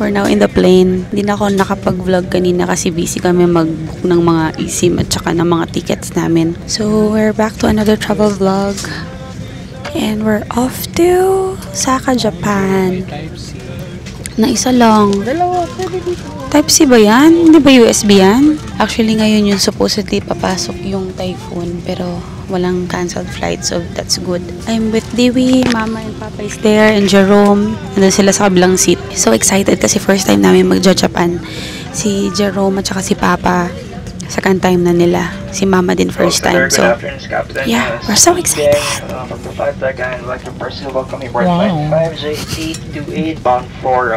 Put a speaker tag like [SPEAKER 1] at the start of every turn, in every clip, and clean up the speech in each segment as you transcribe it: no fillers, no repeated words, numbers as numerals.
[SPEAKER 1] We're now in the plane. Hindi na ako nakapag-vlog kanina kasi busy kami mag-book ng mga eSIM at saka ng mga tickets namin. So, we're back to another travel vlog. And we're off to Osaka, Japan. Na isa lang.
[SPEAKER 2] Dalawa.
[SPEAKER 1] Type-C ba yan? Hindi ba USB yan? Actually, ngayon yung supposedly papasok yung typhoon. Pero walang canceled flight, so that's good. I'm with Dewey, Mama and Papa is there, and Jerome. Nandun sila sa kabilang seat. So excited kasi first time namin mag-Japan. Si Jerome at saka si Papa, second time na nila. Si Mama din first time. So, yeah, we're so excited.
[SPEAKER 2] Wow.
[SPEAKER 3] 5J828 bound for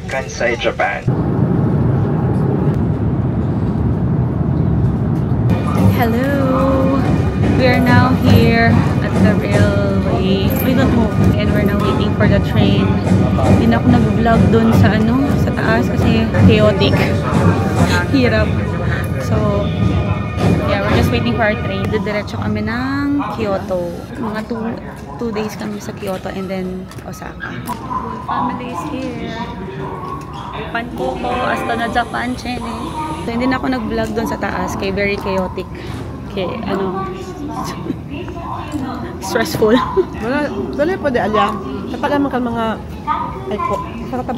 [SPEAKER 3] Kansai, Japan.
[SPEAKER 1] Hello! We are now here at the railway. We don't know. And we're now waiting for the train. Hindi na ako nag-vlog dun sa sa taas kasi chaotic. Hirap. So, yeah, we're just waiting for our train. Diretso kami ng Kyoto. Mga 2 days kami sa Kyoto and then Osaka. Family is here. Pankoko, hasta na Japan, chene. So, hindi na ako nag-vlog dun sa taas kay very chaotic. Okay, stressful.
[SPEAKER 2] Wala po di alam. Dapat alam ka mga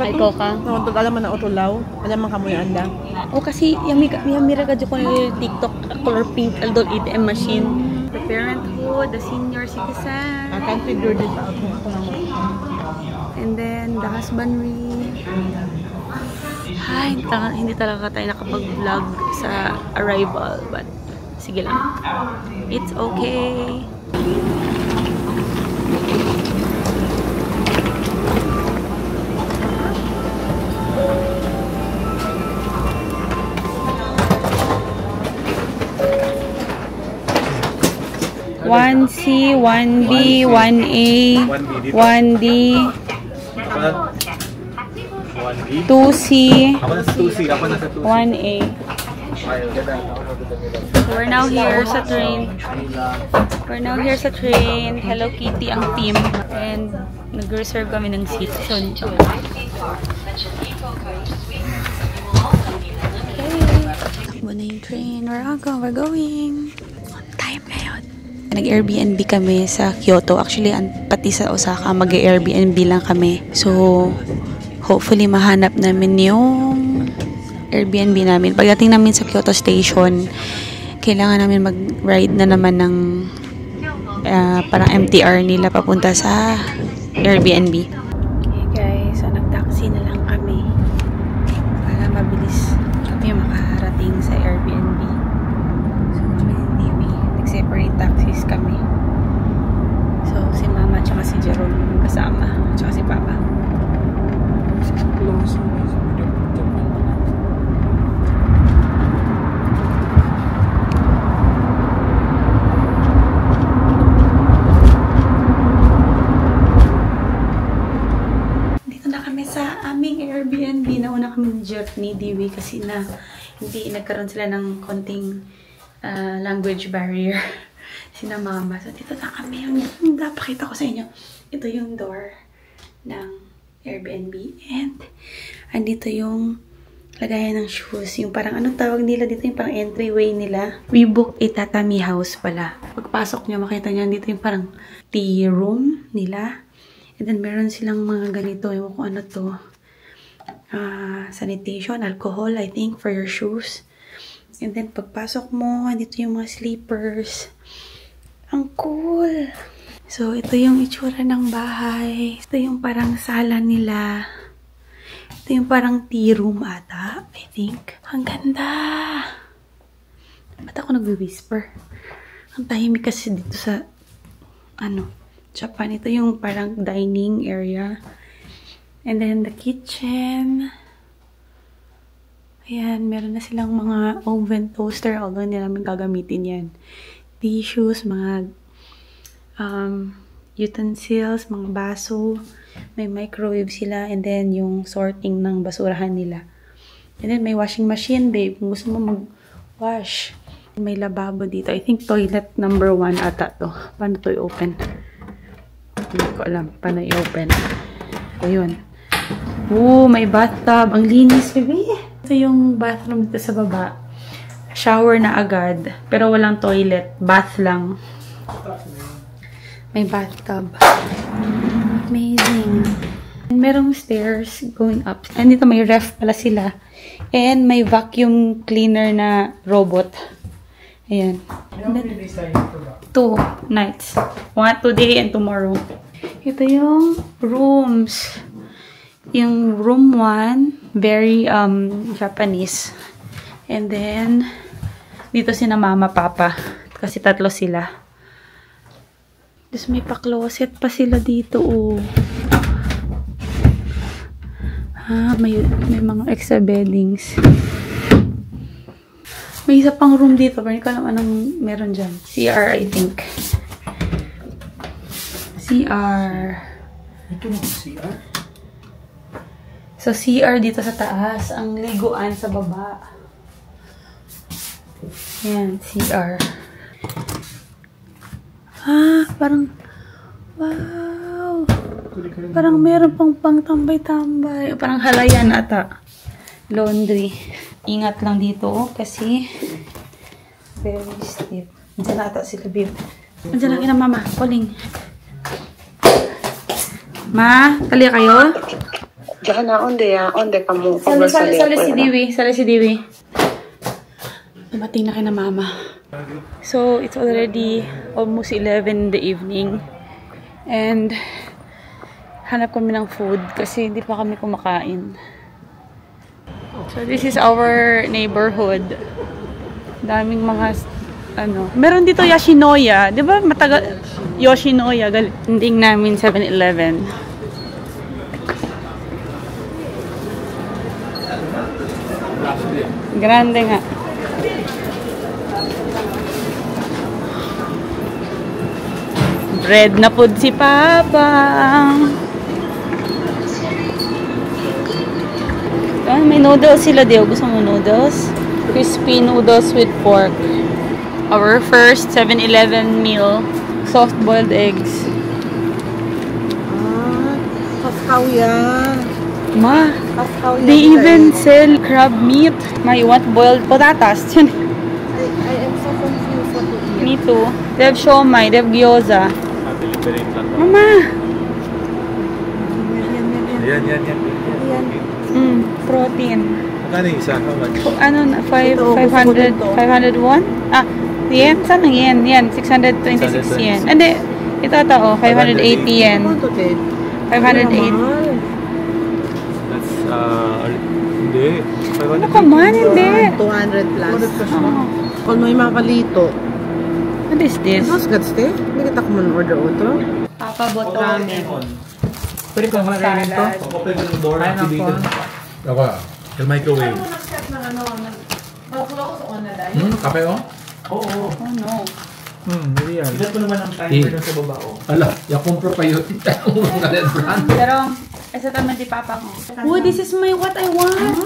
[SPEAKER 1] Aiko ka?
[SPEAKER 2] Nawantog alam na utulaw. Alam man kamo yung anda.
[SPEAKER 1] O kasi yung mira ka dyan ko yung TikTok color pink aldol ATM machine. The parenthood, the senior citizen.
[SPEAKER 2] I can't figure this out.
[SPEAKER 1] And then the husbandry. Ay, hindi talaga tayo nakapag-vlog sa arrival, but sige lang. It's okay. One C, 1B, 1A, 1D, 2C, 1A. We're now here sa train. Hello Kitty ang team. And nag-reserve kami ng seat. So, okay. Takbo na yung train. We're going. On time ngayon. Nag-Airbnb kami sa Kyoto. Actually, pati sa Osaka, mag-Airbnb lang kami. So, hopefully mahanap namin yung Airbnb namin. Pagdating namin sa Kyoto Station, kailangan namin mag-ride na naman ng parang MTR nila papunta sa Airbnb. Okay guys, so nag-taxi na lang kami para mabilis kami makarating sa Airbnb. So kami ni nag-separate taxis kami. So si Mama at si Jerome kasama at si Papa. Airbnb, nauna kami ni Dewey kasi hindi nagkaroon sila ng konting language barrier sina Mama. So dito na kami. Napakita ko sa inyo. Ito yung door ng Airbnb and andito yung lagayan ng shoes. Yung parang, anong tawag nila dito? Yung parang entryway nila. Reebok Itatami House pala. Pagpasok nyo, makita nyo dito yung parang tea room nila. And then, meron silang mga ganito. Yung kung ano to. Sanitation, alcohol, I think, for your shoes. And then, pagpasok mo, dito yung mga slippers. Ang cool! So, ito yung itsura ng bahay. Ito yung parang sala nila. Ito yung parang tea room ata, I think. Ang ganda! Ba't ako nag-whisper? Ang tahimik kasi dito sa, Japan. Ito yung parang dining area. And then, the kitchen. Ayan, meron na silang mga oven toaster. Although, hindi namin gagamitin yan. Tissues, mga utensils, mga baso. May microwave sila. And then, yung sorting ng basurahan nila. And then, may washing machine, babe. Kung gusto mo mag-wash. May lababo dito. I think toilet number 1 ata to. Paano to i-open? Hindi ko alam. Paano i-open? Ayun. Oh, may bathtub. Ang linis, baby. Ito yung bathroom dito sa baba. Shower na agad. Pero walang toilet. Bath lang. May bathtub. Amazing. Merong stairs going up. And dito may ref pala sila. And may vacuum cleaner na robot. Ayan. 2 nights. 1 today and tomorrow. Ito yung rooms. Yung room 1, very Japanese. And then, dito sina mama, papa. Kasi 3 sila. Tapos may pa-closet pa sila dito, oh. May mga extra beddings. May isa pang room dito. Pero hindi ko alam anong meron dyan. CR, I think. CR.
[SPEAKER 4] Ito na CR?
[SPEAKER 1] So, CR dito sa taas. Ang liguan sa baba. Yan, CR. Parang, wow! Parang meron pang tambay-tambay. Parang halayan ata. Laundry. Ingat lang dito kasi very stiff. Diyan na ata sila, babe. Diyan lang ina, mama. Calling. Ma, tali kayo?
[SPEAKER 5] Diyan na, onde ka mo.
[SPEAKER 1] Sali si Diwi. Dumating na kay na mama. So, it's already almost 11 in the evening. And, hanap kami ng food kasi hindi pa kami kumakain. So, this is our neighborhood. Daming mga, meron dito Yoshinoya. Di ba matagal? Yoshinoya. Galing namin 7-Eleven. Grande nga. Bread na pod si Papa. May noodles sila, Deo. Gusto mo noodles? Crispy noodles with pork. Our first 7-Eleven meal. Soft-boiled eggs.
[SPEAKER 2] Kaskaw yan.
[SPEAKER 1] Ma,
[SPEAKER 2] Kaskaw yan.
[SPEAKER 1] they even sell crab meat. Ma, you want boiled patatas?
[SPEAKER 2] I am so confused what to eat.
[SPEAKER 1] Me too. They have siomai, they have gyoza. Mama!
[SPEAKER 4] Yan.
[SPEAKER 1] Protein.
[SPEAKER 4] Magkano yung isa? How much?
[SPEAKER 1] Ano na? 500 won? Yen? Saan ang yen? Yan, 626 yen. Hindi, ito, 580 yen. 580.
[SPEAKER 4] That's, hindi.
[SPEAKER 1] Ano ka man? Hindi.
[SPEAKER 2] 200 plus.
[SPEAKER 1] Oh.
[SPEAKER 2] Kung may mga kalito.
[SPEAKER 1] What is this?
[SPEAKER 2] Mas gadste? Hindi kita ko man order ito.
[SPEAKER 1] Papa bought ramen.
[SPEAKER 4] Pwede ko naman kainin to? Open ko ng door. Activated. Ako, the microwave. Kape o? Oo.
[SPEAKER 1] Oh no.
[SPEAKER 4] Hindi yan.
[SPEAKER 3] Ilan po naman ang timer sa baba, oh?
[SPEAKER 4] Ala, yakumpro pa yun. Mga red brand.
[SPEAKER 1] Pero, esa naman di papa ko. Oh, this is my what I want.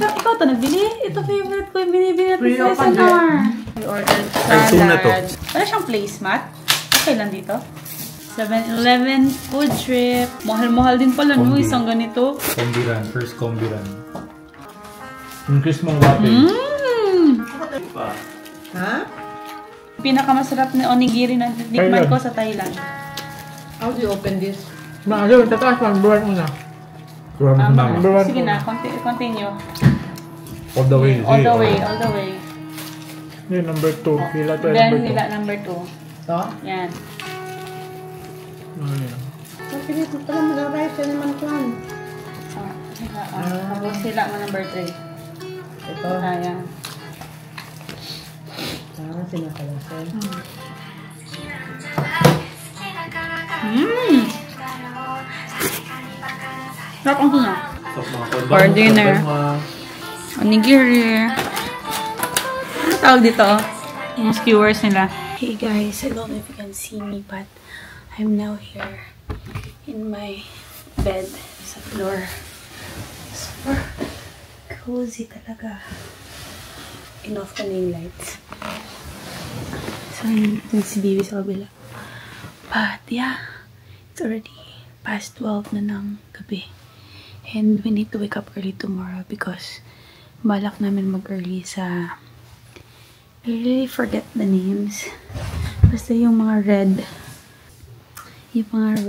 [SPEAKER 1] Ikaw to nagbili? Ito favorite ko yung binibili natin sa SNR. I ordered
[SPEAKER 4] Ay, tuna to.
[SPEAKER 1] salad. Wala siyang placemat. Okay lang dito. 7-Eleven food trip. Mahal-mahal din pala no,
[SPEAKER 4] Combi.
[SPEAKER 1] isang ganito.
[SPEAKER 4] Kombiran. First kombiran. Yung kiss mong wabi.
[SPEAKER 2] Ha?
[SPEAKER 1] Pinakamasarap na onigiri na tikman ko sa Thailand.
[SPEAKER 2] How do you open this?
[SPEAKER 4] Ayun, tataas lang. Buwan mo na. Buwan mo na. Buwan
[SPEAKER 1] Sige
[SPEAKER 4] mo
[SPEAKER 1] na, continue.
[SPEAKER 4] All the way.
[SPEAKER 1] All the way, all the way.
[SPEAKER 4] Yun, number 2. Hila to
[SPEAKER 1] Then,
[SPEAKER 4] number 2.
[SPEAKER 1] nila number 2.
[SPEAKER 2] To?
[SPEAKER 1] Yan.
[SPEAKER 4] Ayan.
[SPEAKER 2] Kasi dito pala mag-rice yan naman kwan.
[SPEAKER 1] Tapos sila mo number 3.
[SPEAKER 2] Ito.
[SPEAKER 1] Ayan.
[SPEAKER 2] Sinakalasan.
[SPEAKER 1] Sarap ang tuna. For dinner. Onigiri. Ano tawag dito? Yung skewers nila. Hey guys, I don't know if you can see me, but I'm now here in my bed sa floor. Super cozy talaga. Enough ko na yung lights. So, yung si Bibi sa kabila. But, yeah. It's already past 12 na ng gabi. And we need to wake up early tomorrow because balak namin mag-early sa... I really forget the names. Basta yung mga red. Yung mga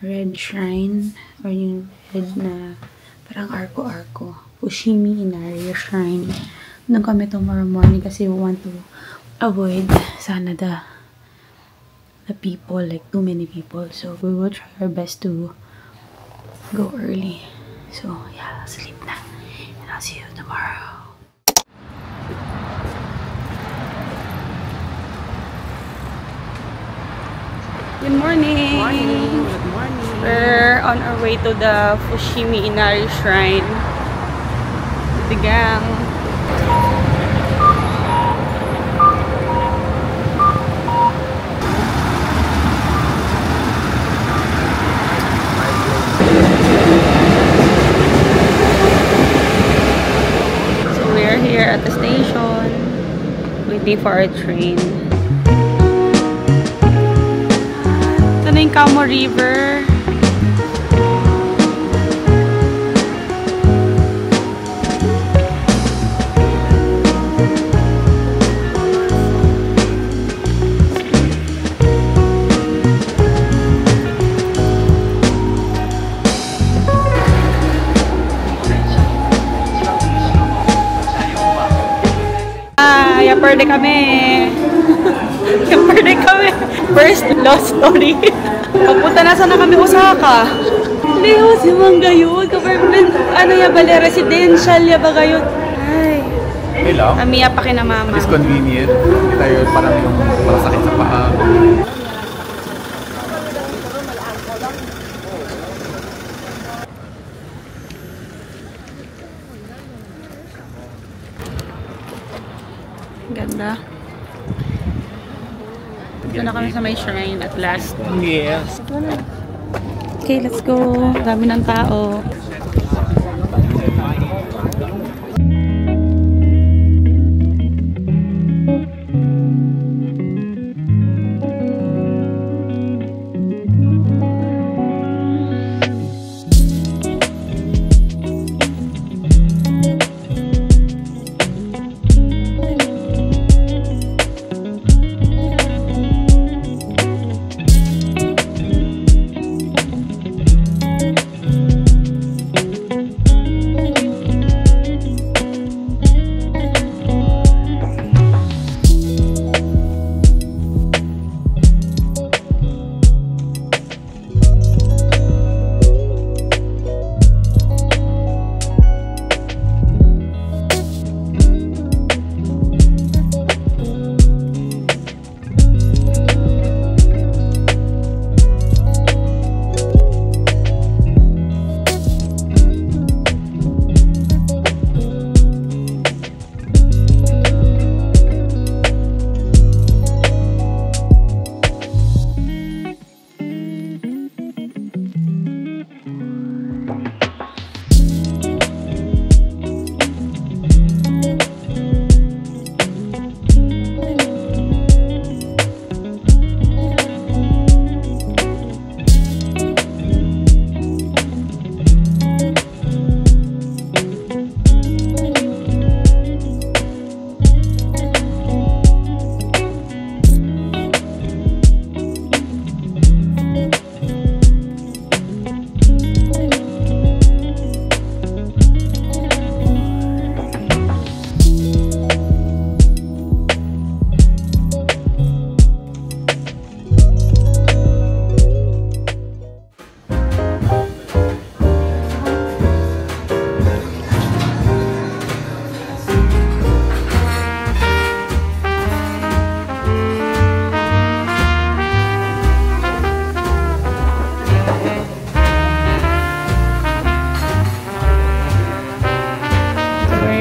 [SPEAKER 1] red shrine. Or yung red na parang arko-arko. Fushimi Inari Shrine. Doon kami tomorrow morning kasi we want to avoid sana the people, like too many people. So we will try our best to go early. So yeah, I'll sleep na. And I'll see you tomorrow. Good morning!
[SPEAKER 2] Good morning.
[SPEAKER 1] We're on our way to the Fushimi Inari Shrine. The gang. So we're here at the station waiting for our train. Ito na yung Kamo River. Yaperde kami. Yaperde kami. First lost story. Pagpunta na sana kami Osaka. Leo, si Manggayod. Government, ano ya bale, residential ya ba gayod? Ay.
[SPEAKER 6] Hello.
[SPEAKER 1] Amiya pa kina mama.
[SPEAKER 6] It's convenient. Hindi tayo parang yung malasakit sa paa.
[SPEAKER 1] Ganda. Dito na kami sa may shrine at last.
[SPEAKER 6] Yes.
[SPEAKER 1] Okay, let's go. Dami ng tao.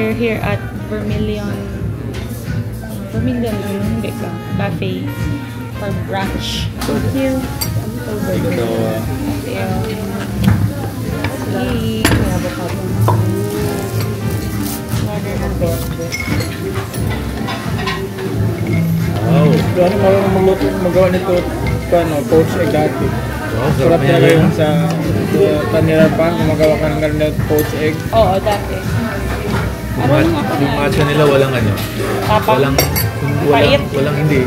[SPEAKER 1] We're here at Vermilion, hindi ka, buffet for brunch. Thank you. Thank you.
[SPEAKER 4] Wow. Ano marunong magawa nito poached egg dati. Sarap talaga yung sa Tanira pa, gumagawa ka ng ganun poached egg.
[SPEAKER 1] Oo, dati.
[SPEAKER 6] Yung matcha nila walang ano.
[SPEAKER 1] Tapang?
[SPEAKER 6] Walang hindi.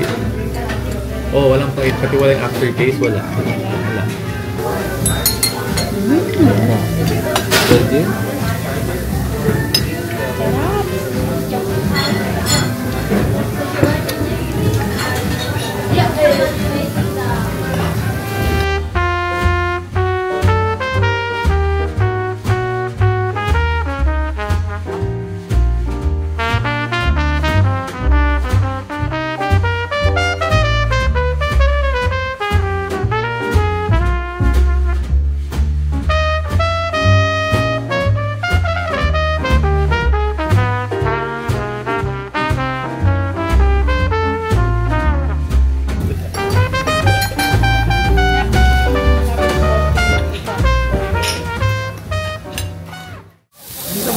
[SPEAKER 6] Oh, walang pait. Pati walang aftertaste, wala. Pwede?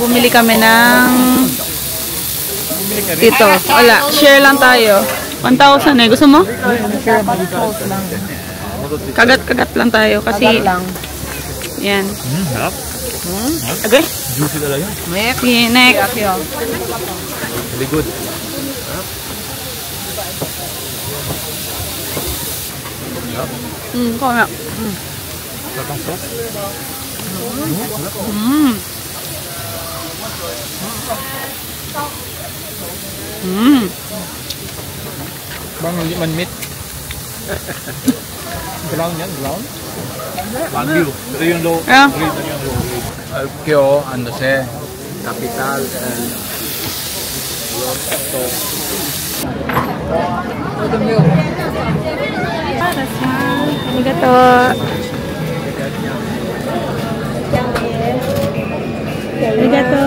[SPEAKER 1] Bumili kami ng ito. Wala. Share lang tayo. 1,000 eh. Gusto mo? Kagat-kagat lang tayo. Kasi yan.
[SPEAKER 6] Harap.
[SPEAKER 1] Okay?
[SPEAKER 6] Juicy talaga.
[SPEAKER 1] Okay, next.
[SPEAKER 6] Really good.
[SPEAKER 1] Kaya.
[SPEAKER 6] Sarap sauce.
[SPEAKER 4] Bang hindi man meat. Brown yan, brown.
[SPEAKER 6] Wagyu. Ito yung low.
[SPEAKER 1] Yeah.
[SPEAKER 6] Ito yung low.
[SPEAKER 4] Kyo, ano siya? Capital.
[SPEAKER 1] Arigato. Arigato.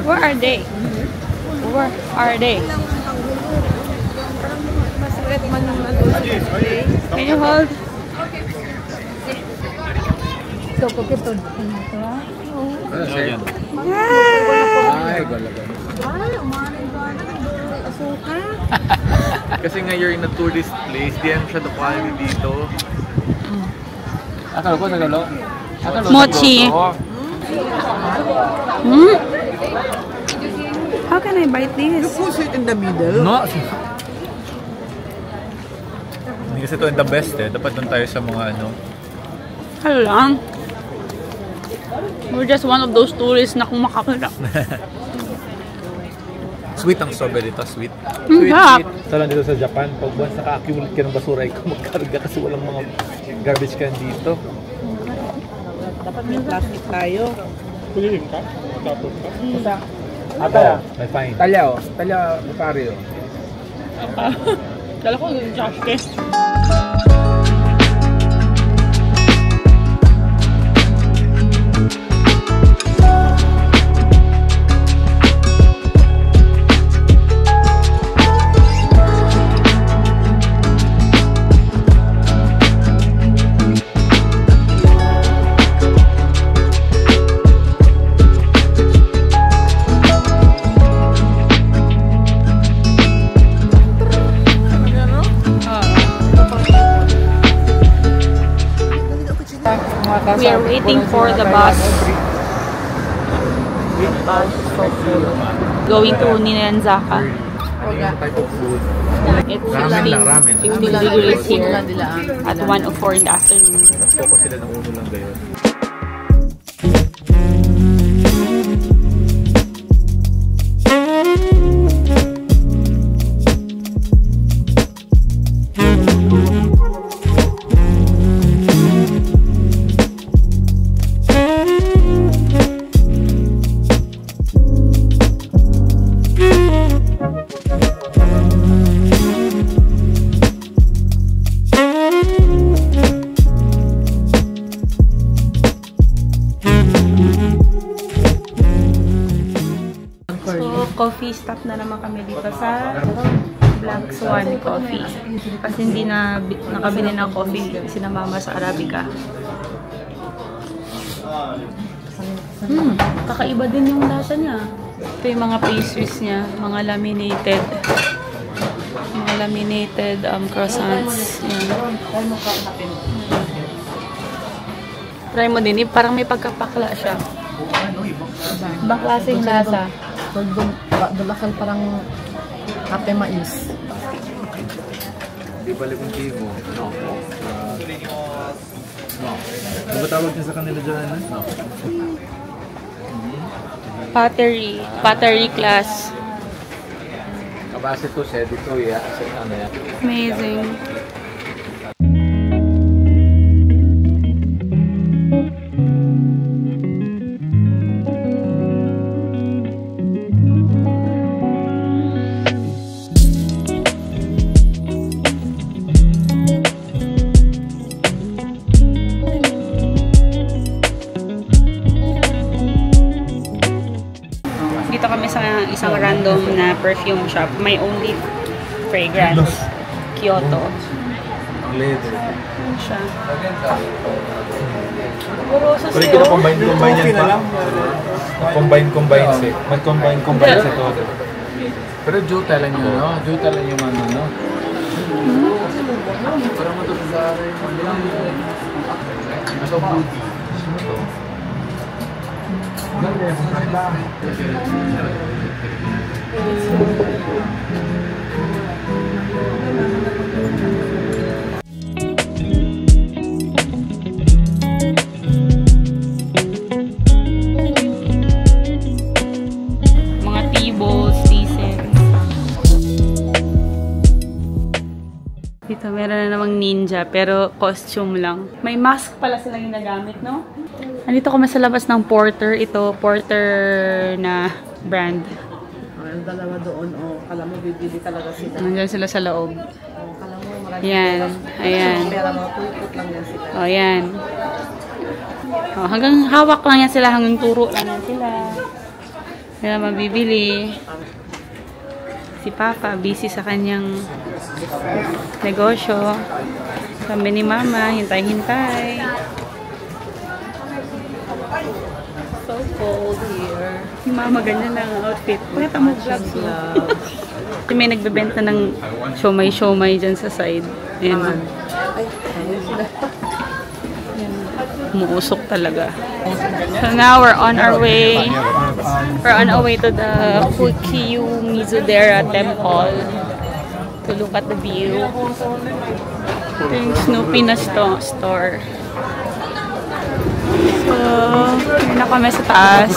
[SPEAKER 1] Where are they? Where are they? Can you hold?
[SPEAKER 4] Ay, galagan.
[SPEAKER 6] Kasi nga you're in a tourist place, di yan siya quality dito.
[SPEAKER 4] Akala ko nagalo.
[SPEAKER 1] Mochi. How can I bite this?
[SPEAKER 2] Push it in the middle.
[SPEAKER 6] No. Hindi kasi ito yung the best eh. Dapat doon tayo sa mga ano.
[SPEAKER 1] Hello lang. We're just one of those tourists na kung makakita.
[SPEAKER 6] Sweet ang strawberry dito, sweet.
[SPEAKER 1] Sarap.
[SPEAKER 6] Saan dito sa Japan, pag once naka-accumulate ka ng basura, ikaw magkarga kasi walang mga garbage can dito.
[SPEAKER 2] Dapat may plastic tayo.
[SPEAKER 4] Piliin ka? Tapos ka?
[SPEAKER 2] Isa.
[SPEAKER 6] Ata, may fine.
[SPEAKER 4] Talya o. Talya bukari o.
[SPEAKER 1] Dala ko yung Josh eh. We are waiting for the bus. Going to Ninanzaka.
[SPEAKER 6] Type of food.
[SPEAKER 1] It's
[SPEAKER 6] Ramen lang, ramen.
[SPEAKER 1] 16 degrees here at 1:04 in the afternoon.
[SPEAKER 6] Focus sila ng uno lang gayon.
[SPEAKER 1] stop na naman kami dito sa Black Swan Coffee. Kasi hindi na nakabili ng coffee sina mama sa Arabica. Kakaiba din yung lasa niya. Ito yung mga pastries niya, mga laminated croissants. Yan. Try mo din, parang may pagkapakla siya. Ibang klaseng lasa.
[SPEAKER 2] Dumakal parang kape mais.
[SPEAKER 6] Di balik kong tigo. No. No. Ano ba tawag niya sa kanila dyan? No.
[SPEAKER 1] Pottery class.
[SPEAKER 6] Kabase to sa dito, yeah. Ano yan?
[SPEAKER 1] Amazing. Dito kami sa isang random na perfume shop. May only fragrance. Kyoto.
[SPEAKER 6] Ang leather.
[SPEAKER 1] Ano siya? Puro
[SPEAKER 6] Pero kina-combine yan pa. Combine siya. Mag-combine sa todo. Pero juta lang yun, no? Juta lang yung ano, no? Parang mo ito sa ito booty.
[SPEAKER 1] mga tea bowls, tea sets. Dito meron na namang ninja pero costume lang. May mask pala sila ginagamit, no? Andito kami sa labas ng Porter. Ito, Porter na brand.
[SPEAKER 2] Ang dalawa doon, kala mo bibili talaga sila.
[SPEAKER 1] Nandiyan sila sa loob.
[SPEAKER 2] Kala mo marami.
[SPEAKER 1] Ayan, ayan.
[SPEAKER 2] Pero mga pulput lang yan sila.
[SPEAKER 1] O, ayan. O, hanggang hawak lang yan sila, hanggang turo lang yan sila. Kaya mabibili. Si Papa, busy sa kanyang negosyo. Kami ni Mama, hintay-hintay. So cold here. Si Mama, ganyan lang ang outfit. Pakita mo vlogs mo. Kasi may nagbebenta ng siomay-siomay dyan sa side. Ayan. Umuusok talaga. So now we're on our way. We're on our way to the Fukiyu Mizudera Temple to look at the view. Ito yung Snoopy na store. So, yun na kami sa taas.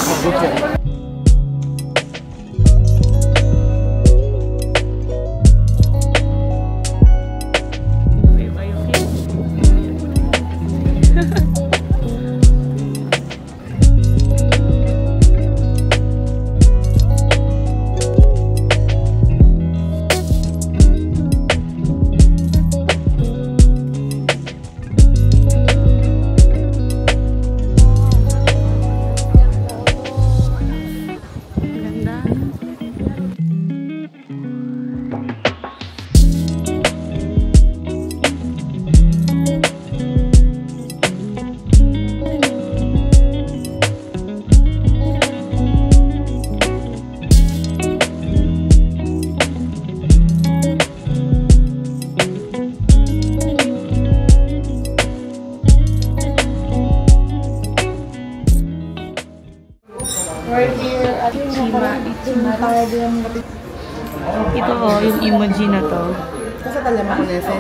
[SPEAKER 1] Ito yung emoji na to.
[SPEAKER 2] Kasi talam ako nese.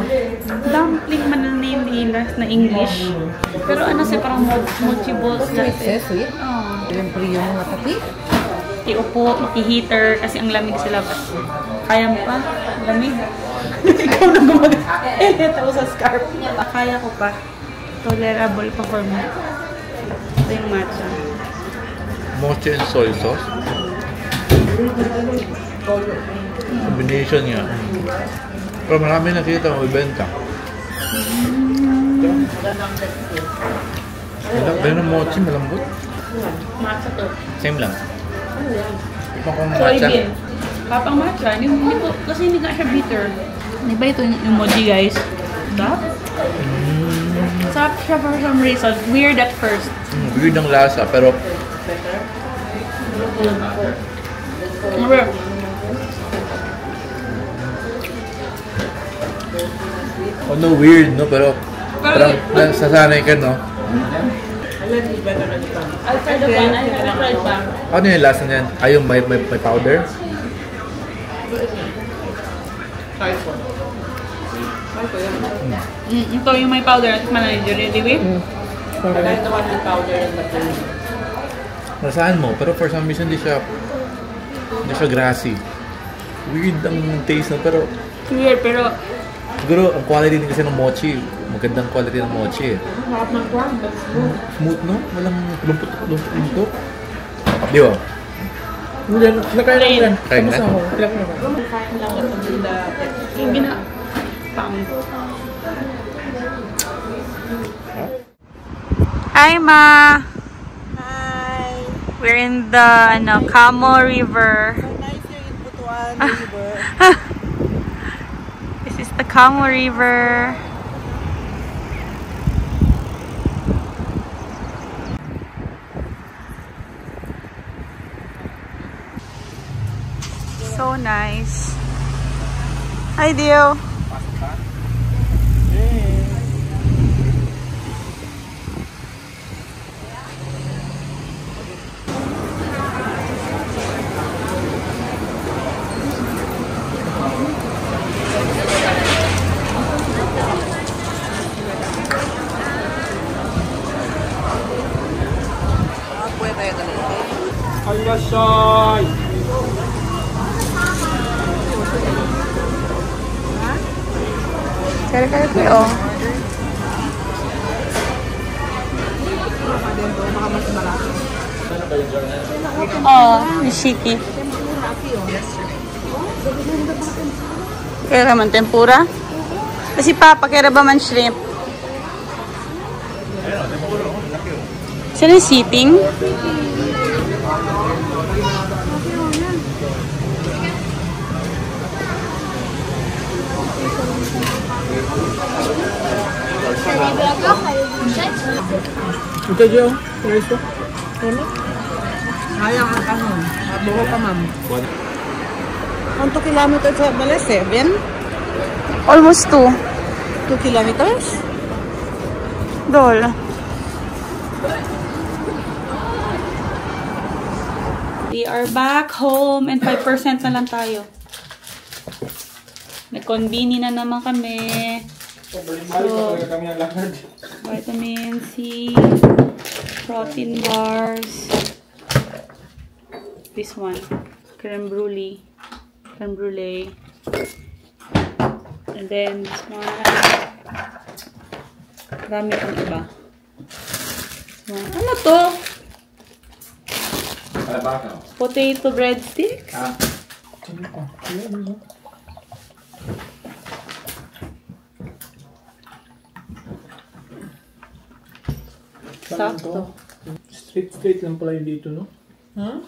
[SPEAKER 1] Dumpling man ang name nila na English. Pero ano siya, parang mochi balls na siya.
[SPEAKER 2] Sweet?
[SPEAKER 1] Oh.
[SPEAKER 2] Siyempre yung mga tapi.
[SPEAKER 1] Iupo, i-heater kasi ang lamig sa labas. Kaya mo pa? Lamig? Ikaw na gumagay. Ito sa scarf. Kaya ko pa. Tolerable pa for me. Ito yung matcha.
[SPEAKER 6] Mochi and soy sauce. Combination niya. Pero marami nakita ko ibenta. Pero ng mochi malambot.
[SPEAKER 1] Matcha to.
[SPEAKER 6] Same lang. Ito kung matcha.
[SPEAKER 1] Soybean. Papang matcha. Hindi ko, kasi hindi nga siya bitter. Di ba ito yung emoji, guys? Diba? Sarap siya for some reason. Weird at first.
[SPEAKER 6] Weird ang lasa, pero... Oh no, weird, no? Pero parang nasasanay ka, no?
[SPEAKER 1] I'll try the one. I haven't tried one.
[SPEAKER 6] Ano yung lasa niyan? Ay, yung may powder?
[SPEAKER 1] Ito yung may powder at manager, di ba?
[SPEAKER 6] Nasaan mo? Pero for some reason, hindi siya grassy. Weird ang taste, no? Pero
[SPEAKER 1] Weird, pero
[SPEAKER 6] siguro, ang quality din kasi ng mochi. Magandang quality ng mochi, eh. Smooth, no? Walang lumpot-lumpot. Di ba?
[SPEAKER 4] Hindi, nakain lang yan.
[SPEAKER 6] Kain na?
[SPEAKER 4] Tapos ako. Ilang na.
[SPEAKER 1] yung pang. Hi, Ma!
[SPEAKER 7] Hi!
[SPEAKER 1] We're in the Camo River.
[SPEAKER 7] So nice here in Butuan River.
[SPEAKER 1] This is the Camo River. So nice. Hi, Dio.
[SPEAKER 4] Alasay!
[SPEAKER 1] Kaya kayo. Oh, nishiki. Kaya naman tempura? Kasi Papa, kaya ba man shrimp? Saan yung seating?
[SPEAKER 4] Ito, Jo. Rice ko.
[SPEAKER 2] Sayang ang ano. Buho pa, ma'am.
[SPEAKER 7] 2 kilometers sa Balas, 7?
[SPEAKER 1] Almost 2.
[SPEAKER 7] 2 kilometers?
[SPEAKER 1] Dol. We are back home and 5% na lang tayo. Nag-convene na naman kami. So,
[SPEAKER 4] Kami ang lakad.
[SPEAKER 1] vitamin C, protein bars. This one, creme brulee. And then this one. Dami pang iba. Ano to? Potato breadsticks? Sakto.
[SPEAKER 4] Straight lang pala yung dito, no?
[SPEAKER 2] Huh?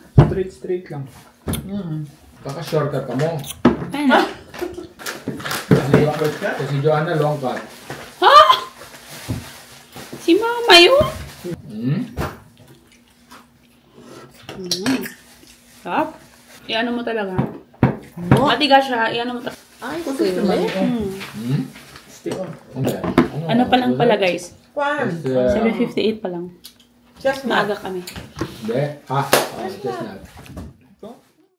[SPEAKER 4] Straight lang.
[SPEAKER 6] Kaka-shortcut ka mo.
[SPEAKER 1] Ano?
[SPEAKER 6] Kasi Joanna, long cut.
[SPEAKER 1] Ha? Si Mama yun? Sarap. Iano mo talaga. Matigas siya. Iano mo talaga.
[SPEAKER 7] Ay, sili.
[SPEAKER 1] Ano pa lang pala, guys?
[SPEAKER 2] Kwan.
[SPEAKER 1] 7:58 pa lang.
[SPEAKER 2] Just
[SPEAKER 1] Maaga kami.
[SPEAKER 6] Hindi. Just not.